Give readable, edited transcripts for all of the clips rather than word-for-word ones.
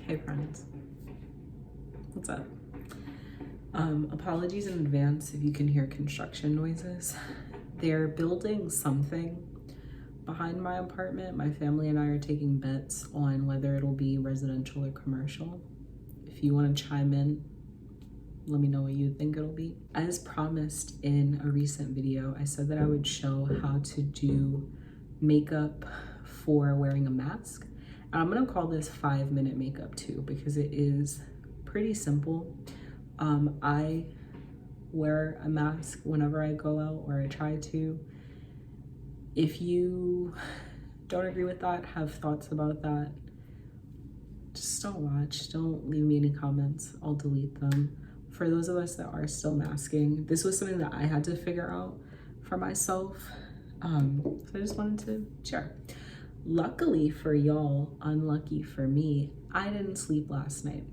Hey friends, what's up? Apologies in advance if you can hear construction noises. They're building something behind my apartment. My family and I are taking bets on whether it'll be residential or commercial. If you want to chime in, let me know what you think it'll be. As promised in a recent video, I said that I would show how to do makeup for wearing a mask. And I'm gonna call this 5-minute makeup too, because it is pretty simple. I wear a mask whenever I go out, or I try to. If you don't agree with that, have thoughts about that, just don't watch, don't leave me any comments, I'll delete them. For those of us that are still masking, this was something that I had to figure out for myself. So I just wanted to share. Luckily for y'all, unlucky for me, I didn't sleep last night.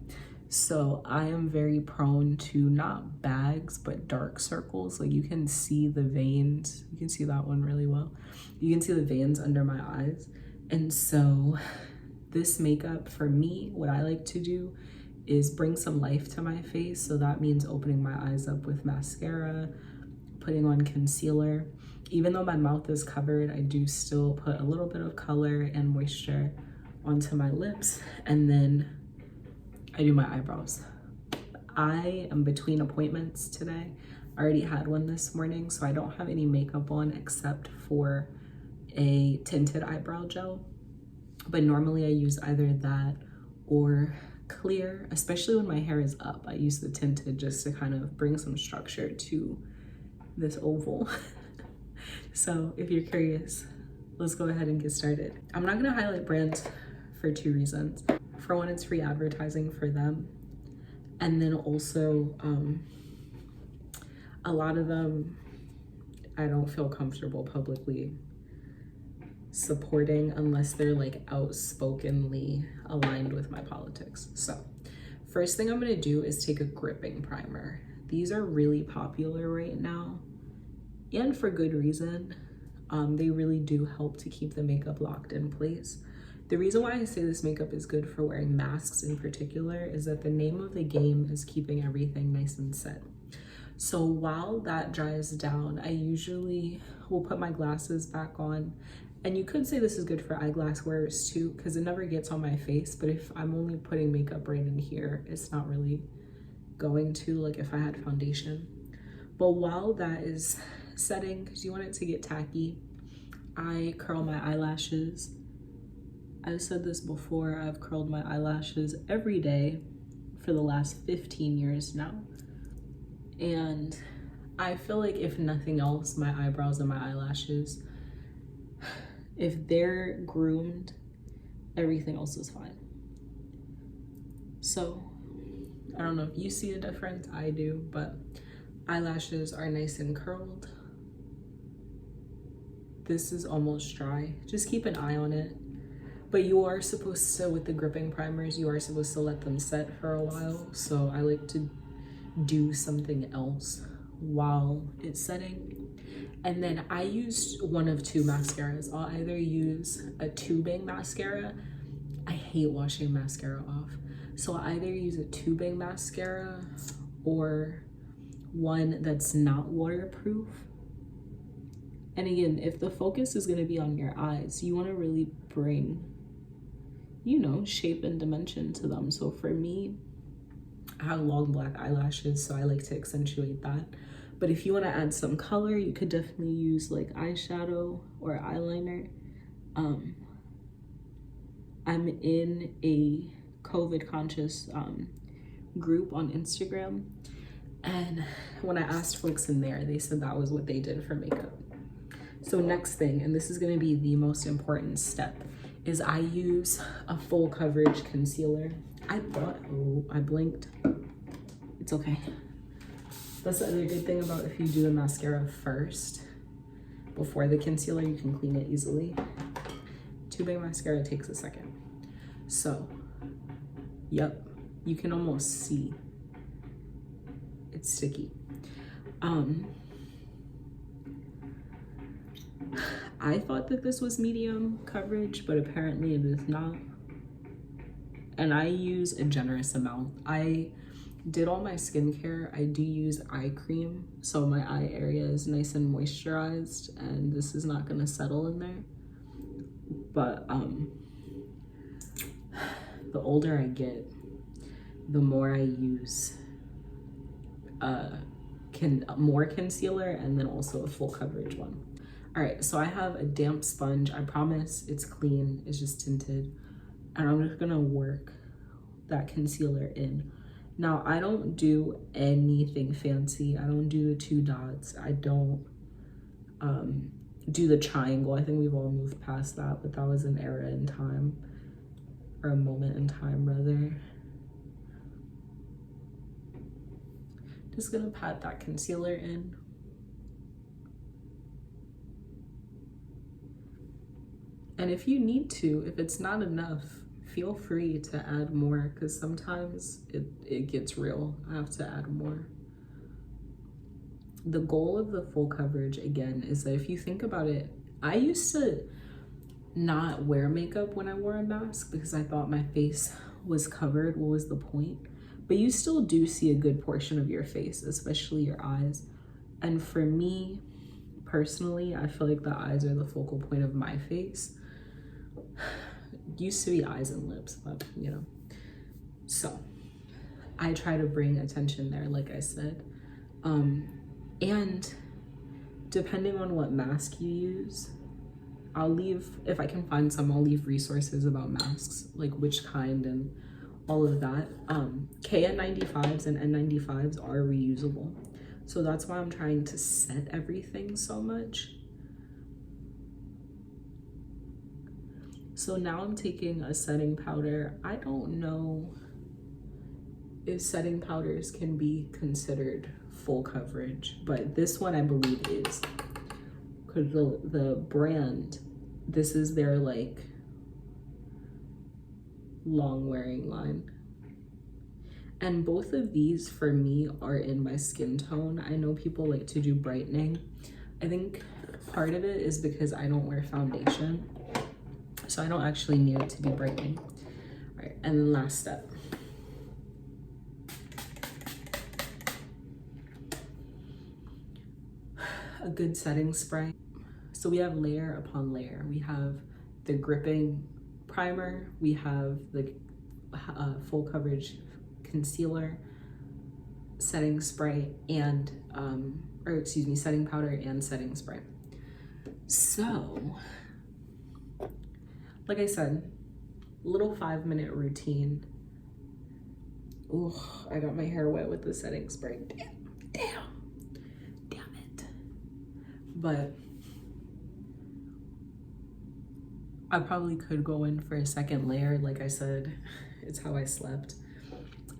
So I am very prone to not bags, but dark circles. Like you can see the veins. You can see that one really well. You can see the veins under my eyes. And so this makeup for me, what I like to do is bring some life to my face. So that means opening my eyes up with mascara, putting on concealer. Even though my mouth is covered, I do still put a little bit of color and moisture onto my lips, and then I do my eyebrows. I am between appointments today. I already had one this morning, so I don't have any makeup on except for a tinted eyebrow gel. But normally I use either that or clear, especially when my hair is up. I use the tinted just to kind of bring some structure to this oval. So if you're curious, let's go ahead and get started. I'm not gonna highlight brands for 2 reasons. For one, it's free advertising for them. And then also, a lot of them, I don't feel comfortable publicly supporting unless they're like outspokenly aligned with my politics. So first thing I'm gonna do is take a gripping primer. These are really popular right now, and for good reason. They really do help to keep the makeup locked in place. The reason why I say this makeup is good for wearing masks in particular is that the name of the game is keeping everything nice and set. So while that dries down, I usually will put my glasses back on. And you could say this is good for eyeglass wearers too, because it never gets on my face. But if I'm only putting makeup right in here, it's not really going to, like if I had foundation. But while that is setting, because you want it to get tacky, I curl my eyelashes. I've said this before, I've curled my eyelashes every day for the last 15 years now. And I feel like if nothing else, my eyebrows and my eyelashes, if they're groomed, everything else is fine. So I don't know if you see a difference, I do, but eyelashes are nice and curled. This is almost dry. Just keep an eye on it. But you are supposed to, with the gripping primers, you are supposed to let them set for a while. So I like to do something else while it's setting. And then I use one of 2 mascaras. I'll either use a tubing mascara. I hate washing mascara off. So I either use a tubing mascara or one that's not waterproof. And again, if the focus is gonna be on your eyes, you wanna really bring, you know, shape and dimension to them. So for me, I have long black eyelashes, so I like to accentuate that. But if you wanna add some color, you could definitely use like eyeshadow or eyeliner. I'm in a COVID conscious group on Instagram. And when I asked folks in there, they said that was what they did for makeup. So next thing, and this is gonna be the most important step, is I use a full coverage concealer. I thought, oh, I blinked. It's okay. That's the other good thing about if you do the mascara first, before the concealer, you can clean it easily. Tubing mascara takes a second. So, yep, you can almost see. It's sticky. I thought that this was medium coverage, but apparently it is not. and I use a generous amount. I did all my skincare. I do use eye cream, so my eye area is nice and moisturized, and this is not gonna settle in there. But the older I get, the more I use more concealer, and then also a full coverage one. All right, so I have a damp sponge. I promise it's clean, it's just tinted. And I'm just gonna work that concealer in. Now, I don't do anything fancy. I don't do the 2 dots. I don't do the triangle. I think we've all moved past that, but that was an era in time, or a moment in time rather. Just gonna pat that concealer in. And if you need to, if it's not enough, feel free to add more, because sometimes it gets real. I have to add more. The goal of the full coverage, again, is that if you think about it, I used to not wear makeup when I wore a mask because I thought my face was covered. What was the point? But you still do see a good portion of your face, especially your eyes. And for me, personally, I feel like the eyes are the focal point of my face. Used to be eyes and lips, but you know. So I try to bring attention there, like I said. And depending on what mask you use, I'll leave, if I can find some, I'll leave resources about masks, like which kind and all of that. KN95s and N95s are reusable. So that's why I'm trying to set everything so much. So now I'm taking a setting powder. I don't know if setting powders can be considered full coverage, but this one I believe is, because the brand, this is their like long wearing line. And both of these for me are in my skin tone. I know people like to do brightening. I think part of it is because I don't wear foundation, so I don't actually need it to be brightening. All right, and then last step. A good setting spray. So we have layer upon layer. We have the gripping primer, we have the full coverage concealer, setting spray, and setting powder and setting spray. So, like I said, little 5-minute routine. Ooh, I got my hair wet with the setting spray. Damn it. But I probably could go in for a second layer. Like I said, it's how I slept.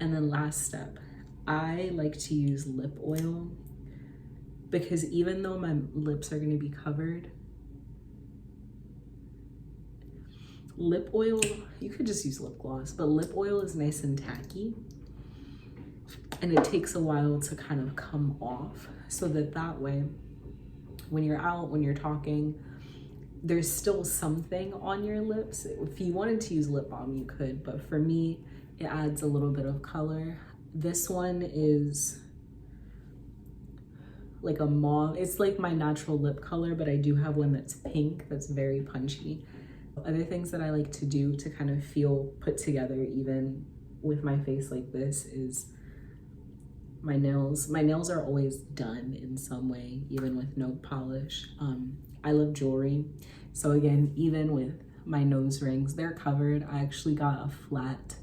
And then last step, I like to use lip oil, because even though my lips are gonna be covered, lip oil, you could just use lip gloss, but lip oil is nice and tacky, and it takes a while to kind of come off, so that way, when you're out, when you're talking, there's still something on your lips. If you wanted to use lip balm, you could, but for me, it adds a little bit of color. This one is like a mauve. It's like my natural lip color, but I do have one that's pink, that's very punchy. Other things that I like to do to kind of feel put together, even with my face like this, is my nails. My nails are always done in some way, even with no polish. I love jewelry. So again, even with my nose rings, they're covered. I actually got a flat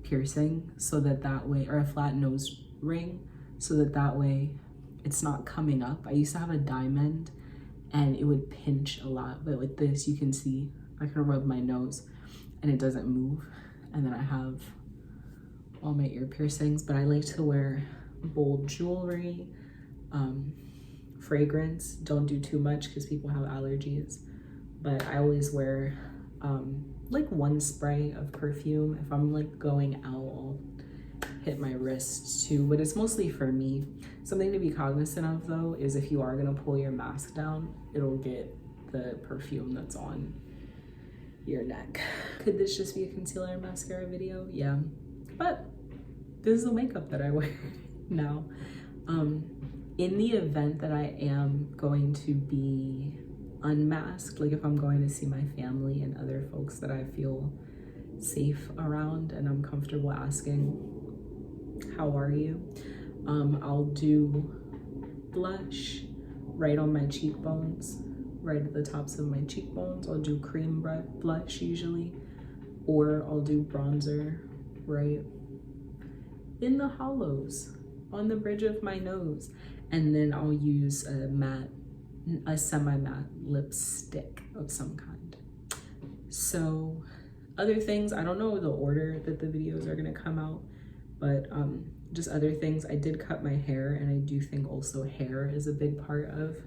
piercing so that way, or a flat nose ring, so that way it's not coming up. I used to have a diamond and it would pinch a lot, but with this, you can see I can rub my nose and it doesn't move. And then I have all my ear piercings, but I like to wear bold jewelry, fragrance. Don't do too much because people have allergies, but I always wear like 1 spray of perfume. If I'm like going out, I'll hit my wrists too, but it's mostly for me. Something to be cognizant of though is if you are gonna pull your mask down, it'll get the perfume that's on your neck. Could this just be a concealer and mascara video? Yeah, but this is the makeup that I wear now. In the event that I am going to be unmasked, like if I'm going to see my family and other folks that I feel safe around and I'm comfortable asking, how are you? I'll do blush right on my cheekbones, right at the tops of my cheekbones. I'll do cream blush usually, or I'll do bronzer right in the hollows on the bridge of my nose. And then I'll use a semi-matte lipstick of some kind. So other things, I don't know the order that the videos are gonna come out, but just other things. I did cut my hair, and I do think also hair is a big part of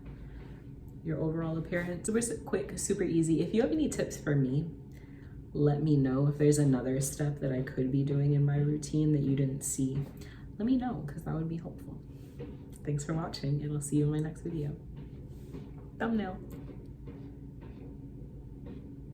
your overall appearance. Super quick, super easy. If you have any tips for me, let me know. If there's another step that I could be doing in my routine that you didn't see, let me know, because that would be helpful. Thanks for watching, and I'll see you in my next video. Thumbnail.